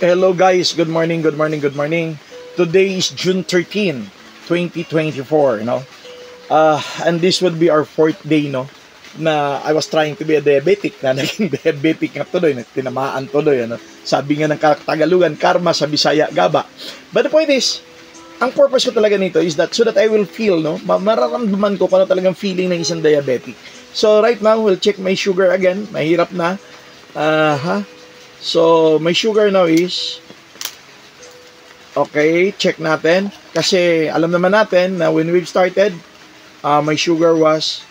Hello guys, good morning, good morning, good morning. Today is June 13, 2024, no? And this would be our fourth day, no? Na I was trying to be a diabetic, na naging diabetic nga tuloy, tinamaan tuloy, ano? Sabi nga ng Tagalugan, karma sa Bisaya, gaba. But the point is, ang purpose ko talaga nito is that so that I will feel, no? Mararamdaman ko kung ano talagang feeling ng isang diabetic. So right now, we'll check my sugar again. Mahirap na. So, my sugar now is, okay, check natin. Kasi alam naman natin na when we've started, my sugar was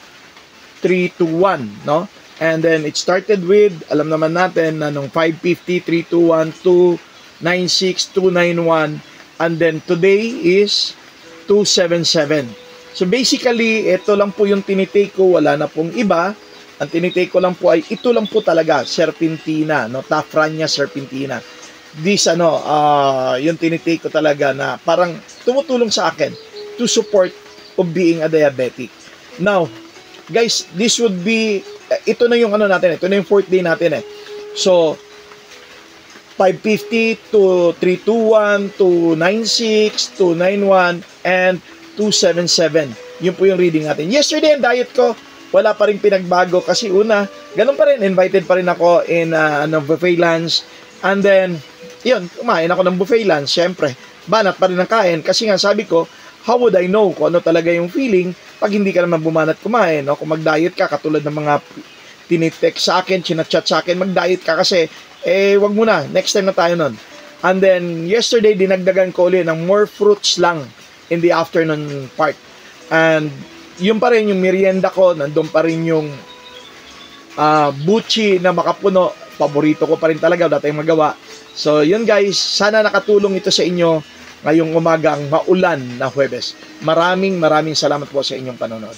3 to 1, no? And then it started with, alam naman natin na nung 550, 321, 296, 291, and then today is 277. So basically, ito lang po yung tinitake ko, wala na pong iba. Ang tinitake ko lang po ay ito lang po talaga, serpentina, no? Tafrania serpentina. This yung tinitake ko talaga na parang tumutulong sa akin to support of being a diabetic. Now, guys, this would be ito na yung natin, ito na yung fourth day natin eh. So 550 to 321 to 96 to 91 and 277. Yun po yung reading natin. Yesterday ang diet ko wala pa rin pinagbago kasi una, ganun pa rin, invited pa rin ako in buffet lunch. And then, yun, kumain ako ng buffet lunch, syempre. Banat pa rin ang kain kasi nga sabi ko, how would I know kung ano talaga yung feeling pag hindi ka naman bumanat kumain, no? Kung mag-diet ka, katulad ng mga tinitext sa akin, chinachat sa akin, mag-diet ka kasi, wag muna, next time na tayo nun. And then, yesterday, dinagdagan ko ulit ng more fruits lang in the afternoon part. And yung pa rin yung merienda ko, nandun pa rin yung buchi na makapuno, paborito ko pa rin talaga, wala tayong magawa. So yun guys, sana nakatulong ito sa inyo ngayong umagang maulan na Huwebes. Maraming salamat po sa inyong panonood.